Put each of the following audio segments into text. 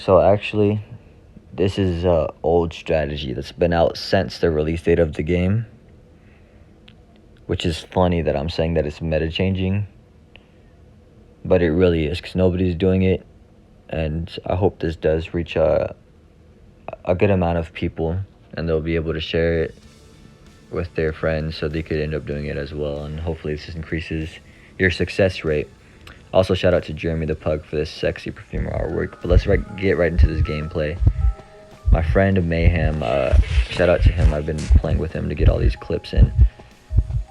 So actually, this is a old strategy that's been out since the release date of the game, which is funny that I'm saying that it's meta changing, but it really is because nobody's doing it, and I hope this does reach a good amount of people, and they'll be able to share it with their friends so they could end up doing it as well, and hopefully this increases your success rate. Also, shout out to Jeremy the Pug for this sexy perfumer artwork. But let's get right into this gameplay. My friend Mayhem, shout out to him. I've been playing with him to get all these clips in.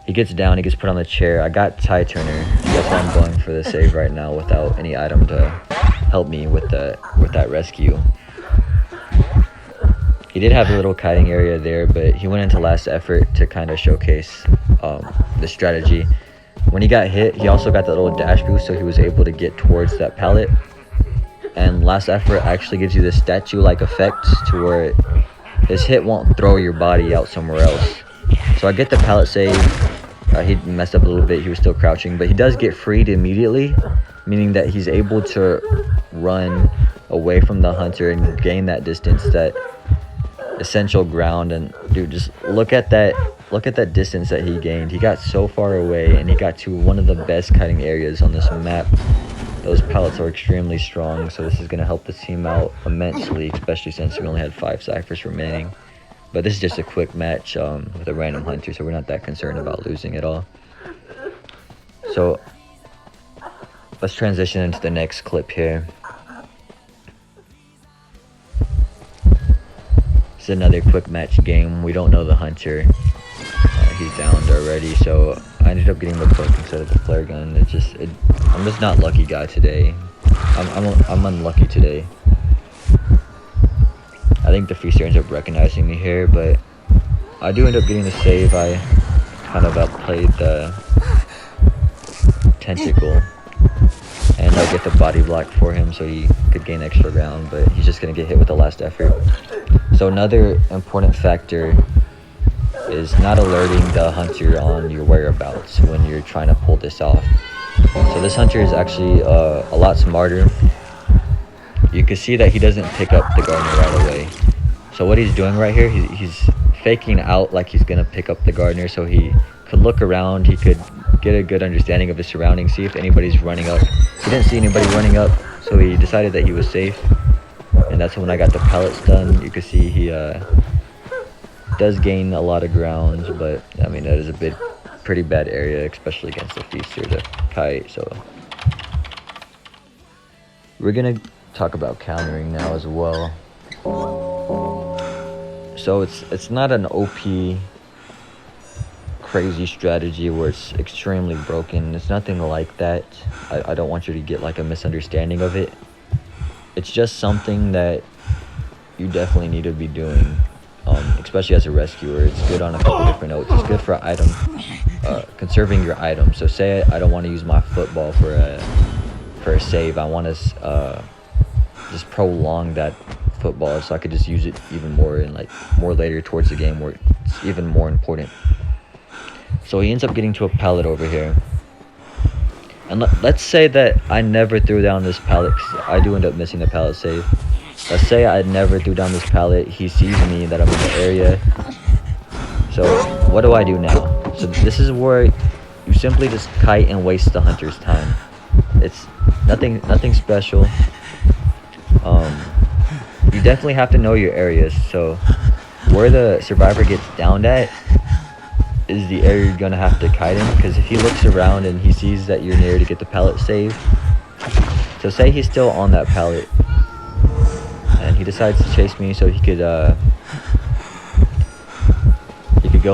He gets down, he gets put on the chair. I got Tie Turner. That's why I'm going for the save right now without any item to help me with that rescue. He did have a little kiting area there, but he went into last effort to kind of showcase the strategy. When he got hit, he also got that little dash boost, so he was able to get towards that pallet. And last effort actually gives you this statue-like effect to where his hit won't throw your body out somewhere else. So I get the pallet save. He messed up a little bit. He was still crouching, but he does get freed immediately, meaning that he's able to run away from the hunter and gain that distance, that essential ground. And dude, just look at that distance that he gained. He got so far away, and he got to one of the best kiting areas on this map. Those pallets are extremely strong, so this is going to help the team out immensely, especially since we only had 5 ciphers remaining. But this is just a quick match with a random hunter, so we're not that concerned about losing at all. So let's transition into the next clip here. This is another quick match game. We don't know the hunter. He's downed already, so I ended up getting the book instead of the flare gun. I'm just not lucky guy today. I'm unlucky today. I think the Feaster ends up recognizing me here, but I do end up getting the save. I kind of outplayed the tentacle, and I get the body block for him so he could gain extra ground, but he's just gonna get hit with the last effort. So another important factor is not alerting the hunter on your whereabouts when you're trying to pull this off. So this hunter is actually a lot smarter. You can see that he doesn't pick up the gardener right away. So what he's doing right here, he's faking out like he's gonna pick up the gardener, so he could look around, he could get a good understanding of his surroundings, see if anybody's running up. He didn't see anybody running up, so he decided that he was safe. And that's when I got the pellets done. You can see he does gain a lot of ground, but I mean that is a pretty bad area, especially against the Feaster, the kite. So we're gonna talk about countering now as well. So it's not an OP crazy strategy where it's extremely broken. It's nothing like that. I don't want you to get like a misunderstanding of it. It's just something that you definitely need to be doing, especially as a rescuer. It's good on a couple different notes. It's good for item, conserving your items. So say I don't want to use my football for a save. I want to just prolong that football so I could just use it even more and like more later towards the game where it's even more important. So he ends up getting to a pallet over here. And let's say that I never threw down this pallet, 'cause I do end up missing the pallet save. Let's say I never threw down this pallet. He sees me, that I'm in the area. So what do I do now? So this is where you simply just kite and waste the hunter's time. It's nothing special. You definitely have to know your areas. So where the survivor gets downed at is the area you're gonna have to kite him, because if he looks around and he sees that you're near to get the pallet saved. So say he's still on that pallet and he decides to chase me so he could go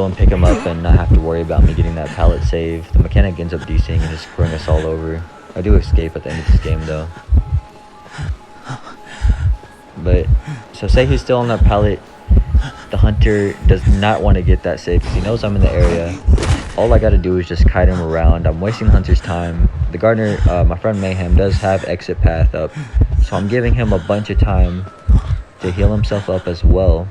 and pick him up and not have to worry about me getting that pallet save. The mechanic ends up DCing and just screwing us all over. I do escape at the end of this game though. But so say he's still on that pallet. The hunter does not want to get that save because he knows I'm in the area. All I gotta do is just kite him around. I'm wasting the hunter's time. The gardener, my friend Mayhem, does have exit path up, so I'm giving him a bunch of time to heal himself up as well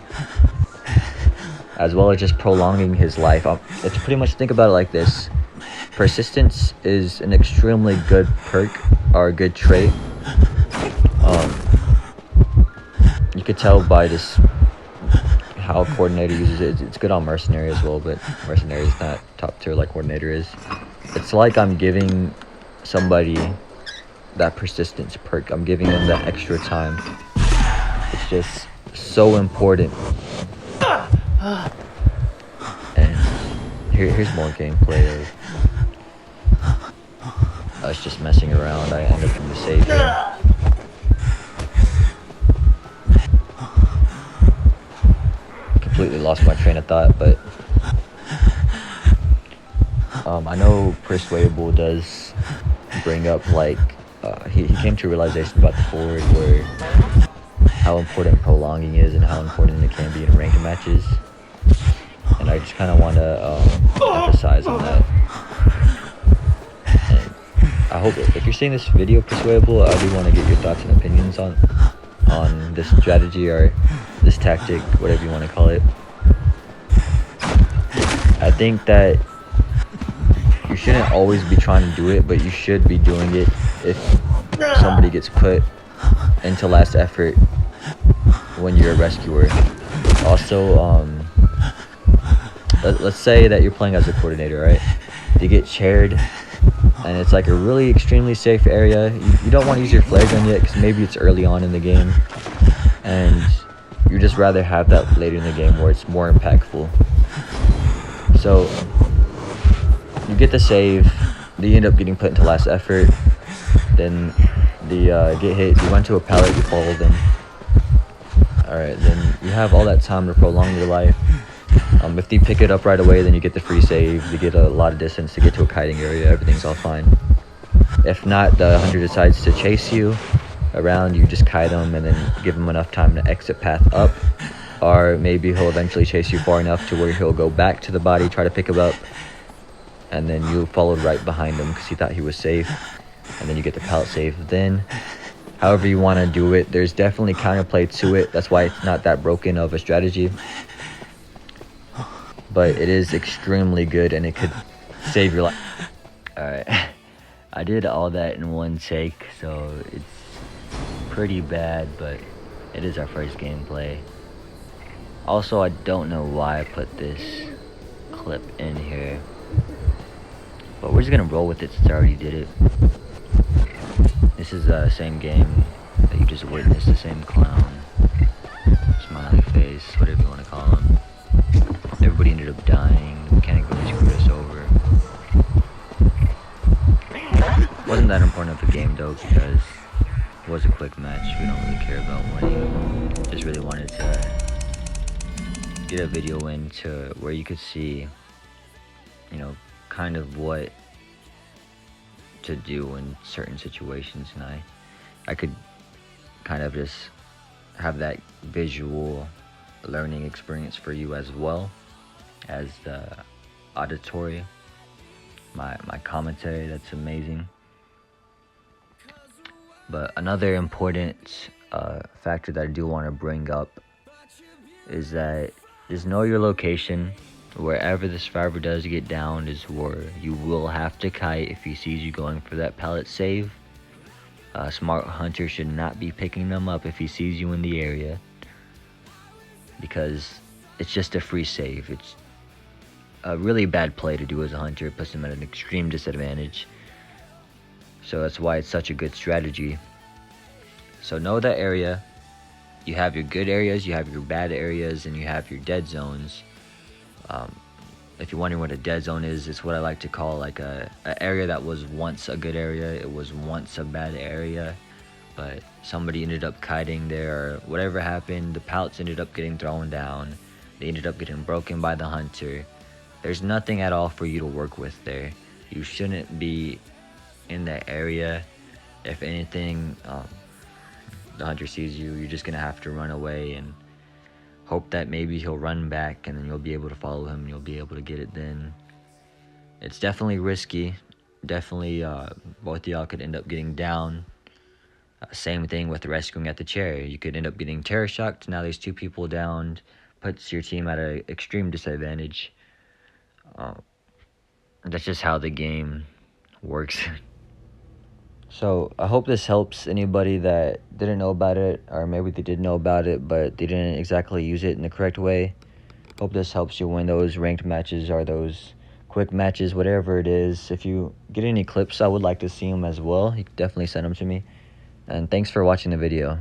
as just prolonging his life. It's pretty much, think about it like this. Persistence is an extremely good perk or a good trait. You could tell by just how Coordinator uses it. It's good on Mercenary as well, but Mercenary is not top tier like Coordinator is. It's like I'm giving somebody that persistence perk. I'm giving them that extra time. It's just so important. And here's more gameplay of us just messing around. I end up in the save here. Completely lost my train of thought, but I know Persuadable does bring up like he came to a realization about the forward where how important prolonging is and how important it can be in ranked matches, and I just kind of want to emphasize on that. And I hope if you're seeing this video, Persuadable, I do want to get your thoughts and opinions on this strategy or this tactic, whatever you want to call it. I think that you shouldn't always be trying to do it, but you should be doing it if somebody gets put into last effort when you're a rescuer. Also, let's say that you're playing as a coordinator, right? You get chaired, and it's like a really extremely safe area. You don't want to use your flare gun yet because maybe it's early on in the game, and you just rather have that later in the game where it's more impactful. So you get the save, you end up getting put into last effort, then the get hit, you run to a pallet, you follow them. Alright, then you have all that time to prolong your life. If you pick it up right away, then you get the free save, you get a lot of distance to get to a kiting area, everything's all fine. If not, the hunter decides to chase you around, you just kite him and then give him enough time to exit path up. Or maybe he'll eventually chase you far enough to where he'll go back to the body, try to pick him up, and then you followed right behind him because he thought he was safe, and then you get the pallet save. Then, however you want to do it, there's definitely counterplay to it. That's why it's not that broken of a strategy, but it is extremely good and it could save your life. Alright, I did all that in one take, so it's pretty bad, but it is our first gameplay. Also, I don't know why I put this clip in here, but we're just gonna roll with it since I already did it. This is the same game that you just witnessed, the same clown, smiley face, whatever you want to call him. Everybody ended up dying. The mechanic really screwed us over. Wasn't that important of a game though, because it was a quick match. We don't really care about winning. Just really wanted to get a video in to where you could see, you know, kind of what to do in certain situations, and I could kind of just have that visual learning experience for you as well as the auditory, my commentary. That's amazing. But another important factor that I do want to bring up is that just know your location. Wherever the survivor does get downed is where you will have to kite if he sees you going for that pallet save. Smart hunter should not be picking them up if he sees you in the area, because it's just a free save. It's a really bad play to do as a hunter. It puts him at an extreme disadvantage. So that's why it's such a good strategy. So know that area. You have your good areas, you have your bad areas, and you have your dead zones. If you're wondering what a dead zone is, it's what I like to call like a area that was once a good area, it was once a bad area, but somebody ended up kiting there, or whatever happened, the pallets ended up getting thrown down, they ended up getting broken by the hunter. There's nothing at all for you to work with there. You shouldn't be in that area. If anything, the hunter sees you, you're just gonna have to run away and hope that maybe he'll run back, and then you'll be able to follow him and you'll be able to get it then. It's definitely risky. Definitely both of y'all could end up getting down. Same thing with rescuing at the chair. You could end up getting terror shocked. Now there's two people downed. Puts your team at an extreme disadvantage. That's just how the game works. So I hope this helps anybody that didn't know about it, or maybe they did know about it but they didn't exactly use it in the correct way. Hope this helps you win those ranked matches or those quick matches, whatever it is. If you get any clips, I would like to see them as well. You can definitely send them to me. And thanks for watching the video.